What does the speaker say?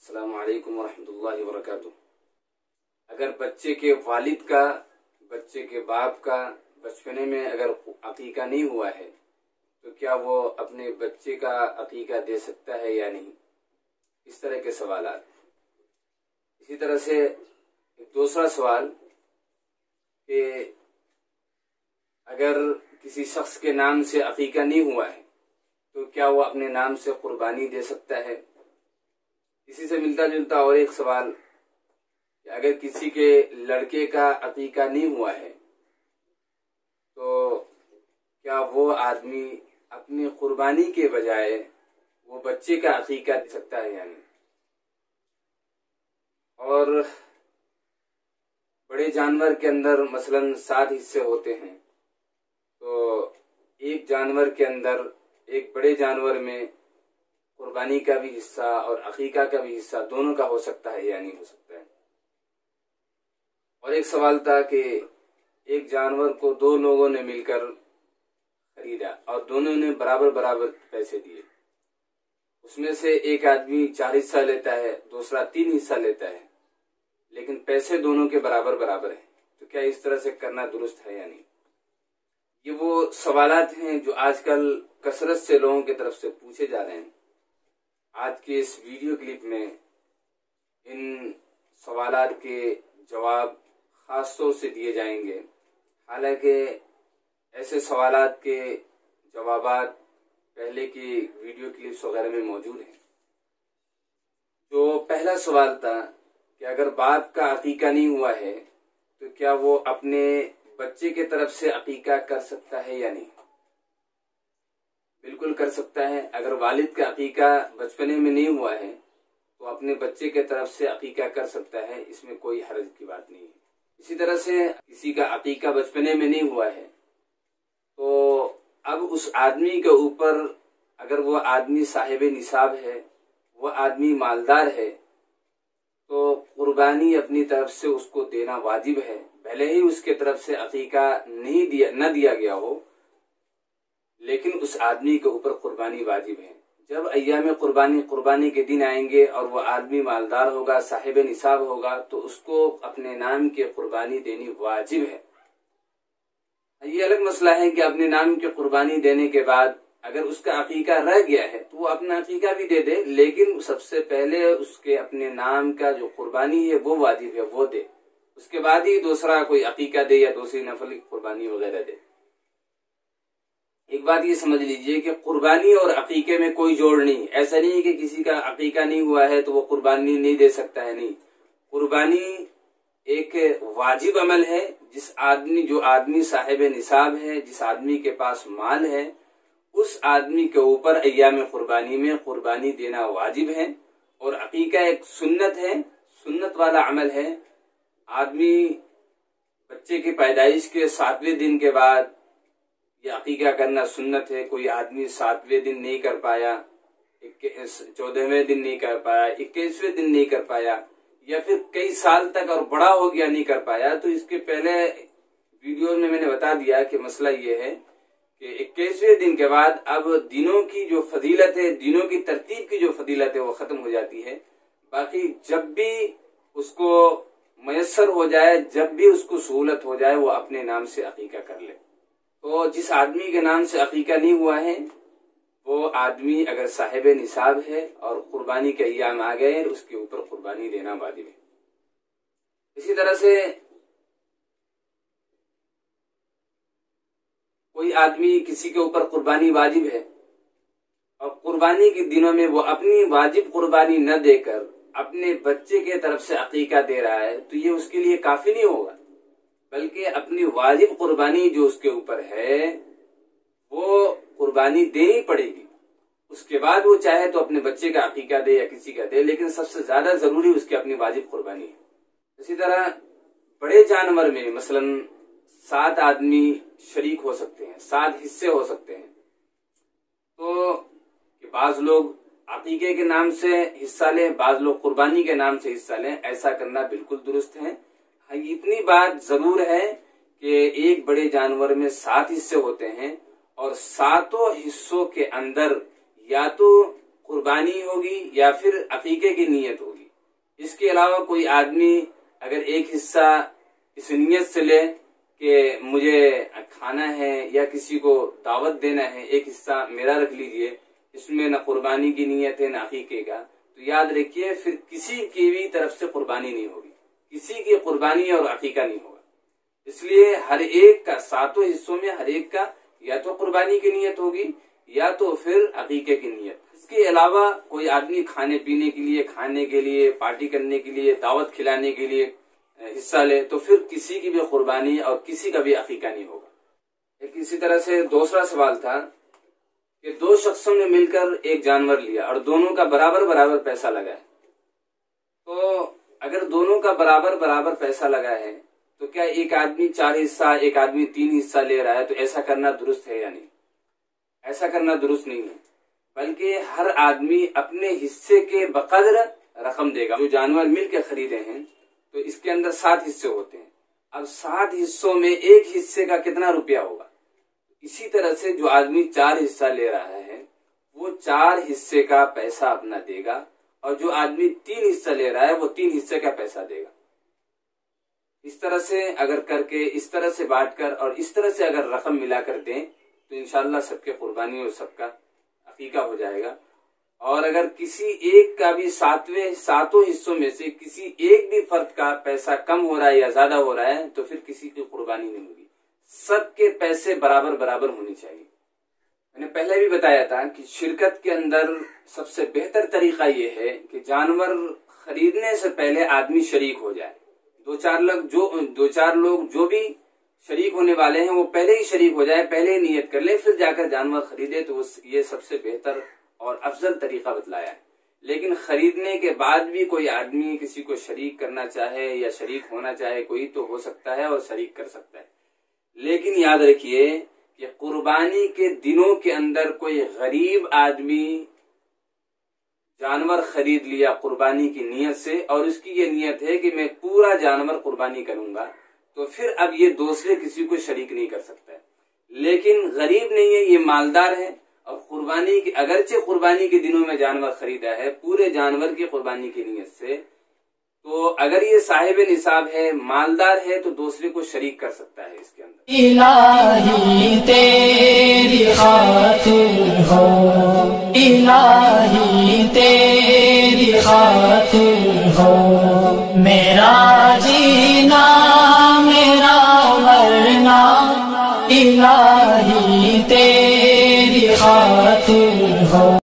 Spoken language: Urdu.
السلام علیکم ورحمۃ اللہ وبرکاتہ۔ اگر بچے کے والد کا، بچے کے باپ کا بچپنے میں اگر عقیقہ نہیں ہوا ہے تو کیا وہ اپنے بچے کا عقیقہ دے سکتا ہے یا نہیں؟ اس طرح کے سوالات۔ اسی طرح سے ایک دوسرا سوال کہ اگر کسی شخص کے نام سے عقیقہ نہیں ہوا ہے تو کیا وہ اپنے نام سے قربانی دے سکتا ہے؟ اسی سے ملتا جلتا اور ایک سوال کہ اگر کسی کے لڑکے کا عقیقہ نہیں ہوا ہے تو کیا وہ آدمی اپنی قربانی کے بجائے وہ بچے کا عقیقہ دے سکتا ہے یا نہیں؟ اور بڑے جانور کے اندر مثلا 7 حصے ہوتے ہیں، تو ایک جانور کے اندر، ایک بڑے جانور میں قربانی کا بھی حصہ اور عقیقہ کا بھی حصہ دونوں کا ہو سکتا ہے یا نہیں ہو سکتا ہے؟ اور ایک سوال تھا کہ ایک جانور کو 2 لوگوں نے مل کر خریدا اور دونوں نے برابر برابر پیسے دیے، اس میں سے ایک آدمی 4 حصہ لیتا ہے، دوسرا 3 حصہ لیتا ہے، لیکن پیسے دونوں کے برابر برابر ہیں، تو کیا اس طرح سے کرنا درست ہے یا نہیں؟ یہ وہ سوالات ہیں جو آج کل کثرت سے لوگوں کی طرف سے پوچھے جا رہے ہیں۔ آج کے اس ویڈیو کلپ میں ان سوالات کے جواب خاص طور سے دیے جائیں گے، حالانکہ ایسے سوالات کے جوابات پہلے کی ویڈیو کلپس وغیرہ میں موجود ہیں۔ جو پہلا سوال تھا کہ اگر باپ کا عقیقہ نہیں ہوا ہے تو کیا وہ اپنے بچے کی طرف سے عقیقہ کر سکتا ہے یا نہیں؟ بالکل کر سکتا ہے۔ اگر والد کا عقیقہ بچپنے میں نہیں ہوا ہے تو اپنے بچے کی طرف سے عقیقہ کر سکتا ہے، اس میں کوئی حرج کی بات نہیں ہے۔ اسی طرح سے کسی کا عقیقہ بچپنے میں نہیں ہوا ہے تو اب اس آدمی کے اوپر، اگر وہ آدمی صاحب نصاب ہے، وہ آدمی مالدار ہے، تو قربانی اپنی طرف سے اس کو دینا واجب ہے، بھلے ہی اس کے طرف سے عقیقہ نہ دیا گیا ہو، لیکن اس آدمی کے اوپر قربانی واجب ہے۔ جب ایام قربانی کے دن آئیں گے اور وہ آدمی مالدار ہوگا، صاحب نصاب ہوگا، تو اس کو اپنے نام کی قربانی دینی واجب ہے۔ یہ الگ مسئلہ ہے کہ اپنے نام کی قربانی دینے کے بعد اگر اس کا عقیقہ رہ گیا ہے تو وہ اپنا عقیقہ بھی دے دے، لیکن سب سے پہلے اس کے اپنے نام کا جو قربانی ہے وہ واجب ہے، وہ دے، اس کے بعد ہی دوسرا کوئی عقیقہ دے یا دوسری نفل قربانی وغیرہ دے۔ ایک بات یہ سمجھ لیجئے کہ قربانی اور عقیقے میں کوئی جوڑ نہیں۔ ایسا نہیں کہ کسی کا عقیقہ نہیں ہوا ہے تو وہ قربانی نہیں دے سکتا ہے، نہیں۔ قربانی ایک واجب عمل ہے، جو آدمی صاحب نصاب ہے، جس آدمی کے پاس مال ہے، اس آدمی کے اوپر ایام قربانی میں قربانی دینا واجب ہے۔ اور عقیقہ ایک سنت ہے، سنت والا عمل ہے۔ آدمی بچے کی پیدائش کے 7ویں دن کے بعد یہ عقیقہ کرنا سنت ہے۔ کوئی آدمی 7ویں دن نہیں کر پایا، 14ویں دن نہیں کر پایا، 21ویں دن نہیں کر پایا، یا پھر کئی سال تک اور بڑا ہو گیا نہیں کر پایا، تو اس کے پہلے ویڈیو میں نے بتا دیا کہ مسئلہ یہ ہے کہ 21ویں دن کے بعد اب دنوں کی جو فضیلت ہے، دنوں کی ترتیب کی جو فضیلت ہے وہ ختم ہو جاتی ہے۔ باقی جب بھی اس کو میسر ہو جائے، جب بھی اس کو سہولت ہو جائے، وہ اپنے نام سے عقیقہ کر لے۔ تو جس آدمی کے نام سے عقیقہ نہیں ہوا ہے وہ آدمی اگر صاحب نصاب ہے اور قربانی کے ایام آ گئے، اس کے اوپر قربانی دینا واجب ہے۔ اسی طرح سے کوئی آدمی کسی کے اوپر قربانی واجب ہے اور قربانی کے دنوں میں وہ اپنی واجب قربانی نہ دے کر اپنے بچے کے طرف سے عقیقہ دے رہا ہے، تو یہ اس کے لیے کافی نہیں ہوگا، بلکہ اپنی واجب قربانی جو اس کے اوپر ہے وہ قربانی دینی پڑے گی۔ اس کے بعد وہ چاہے تو اپنے بچے کا عقیقہ دے یا کسی کا دے، لیکن سب سے زیادہ ضروری اس کی اپنی واجب قربانی ہے۔ اسی طرح بڑے جانور میں مثلا 7 آدمی شریک ہو سکتے ہیں، 7 حصے ہو سکتے ہیں، تو کہ بعض لوگ عقیقے کے نام سے حصہ لیں، بعض لوگ قربانی کے نام سے حصہ لیں، ایسا کرنا بالکل درست ہے۔ اتنی بات ضرور ہے کہ ایک بڑے جانور میں 7 حصے ہوتے ہیں اور 7 حصوں کے اندر یا تو قربانی ہوگی یا پھر عقیقے کی نیت ہوگی۔ اس کے علاوہ کوئی آدمی اگر ایک حصہ اس نیت سے لے کہ مجھے کھانا ہے یا کسی کو دعوت دینا ہے، ایک حصہ میرا رکھ لیجئے، اس میں نہ قربانی کی نیت ہے نہ عقیقے کا، تو یاد رکھیے پھر کسی کی بھی طرف سے قربانی نہیں ہوگی، کسی کی قربانی اور عقیقہ نہیں ہوگا۔ اس لیے ہر ایک کا 7 حصوں میں ہر ایک کا یا تو قربانی کی نیت ہوگی یا تو پھر عقیقے کی نیت۔ اس کے علاوہ کوئی آدمی کھانے پینے کے لیے، کھانے کے لیے، پارٹی کرنے کے لیے، دعوت کھلانے کے لیے حصہ لے تو پھر کسی کی بھی قربانی اور کسی کا بھی عقیقہ نہیں ہوگا۔ ایک اسی طرح سے دوسرا سوال تھا کہ 2 شخصوں نے مل کر ایک جانور لیا اور دونوں کا برابر برابر پیسہ لگا ہے، تو اگر دونوں کا برابر برابر پیسہ لگا ہے تو کیا ایک آدمی 4 حصہ ایک آدمی 3 حصہ لے رہا ہے، تو ایسا کرنا درست ہے یا نہیں؟ ایسا کرنا درست نہیں ہے، بلکہ ہر آدمی اپنے حصے کے بقدر رقم دے گا۔ جو جانور مل کے خریدے ہیں تو اس کے اندر 7 حصے ہوتے ہیں، اب 7 حصوں میں ایک حصے کا کتنا روپیہ ہوگا؟ اسی طرح سے جو آدمی 4 حصہ لے رہا ہے وہ 4 حصے کا پیسہ اپنا دے گا، اور جو آدمی 3 حصہ لے رہا ہے وہ 3 حصے کا پیسہ دے گا۔ اس طرح سے اگر کر کے اس طرح سے بانٹ کر اور اس طرح سے اگر رقم ملا کر دیں تو انشاءاللہ سب کے قربانی اور سب کا عقیقہ ہو جائے گا۔ اور اگر کسی ایک کا بھی 7 حصوں میں سے کسی ایک بھی فرد کا پیسہ کم ہو رہا ہے یا زیادہ ہو رہا ہے تو پھر کسی کی قربانی نہیں ہوگی، سب کے پیسے برابر برابر ہونے چاہیے۔ میں نے پہلے بھی بتایا تھا کہ شرکت کے اندر سب سے بہتر طریقہ یہ ہے کہ جانور خریدنے سے پہلے آدمی شریک ہو جائے۔ 2-4 لوگ جو بھی شریک ہونے والے ہیں وہ پہلے ہی شریک ہو جائے، پہلے ہی نیت کر لے، پھر جا کر جانور خریدے، تو یہ سب سے بہتر اور افضل طریقہ بتلایا ہے۔ لیکن خریدنے کے بعد بھی کوئی آدمی کسی کو شریک کرنا چاہے یا شریک ہونا چاہے کوئی، تو ہو سکتا ہے اور شریک کر سکتا ہے، لیکن یاد رکھیے کہ قربانی کے دنوں کے اندر کوئی غریب آدمی جانور خرید لیا قربانی کی نیت سے، اور اس کی یہ نیت ہے کہ میں پورا جانور قربانی کروں گا، تو پھر اب یہ دوسرے کسی کو شریک نہیں کر سکتا ہے۔ لیکن غریب نہیں ہے، یہ مالدار ہے، اور قربانی کی اگرچہ قربانی کے دنوں میں جانور خریدا ہے پورے جانور کی قربانی کی نیت سے، تو اگر یہ صاحب نصاب ہے، مالدار ہے، تو دوسرے کو شریک کر سکتا ہے اس کے اندر۔ الہی تیری خاطر ہو، الہی تیری خاطر ہو، میرا جینا میرا مرنا، الہی تیری خاطر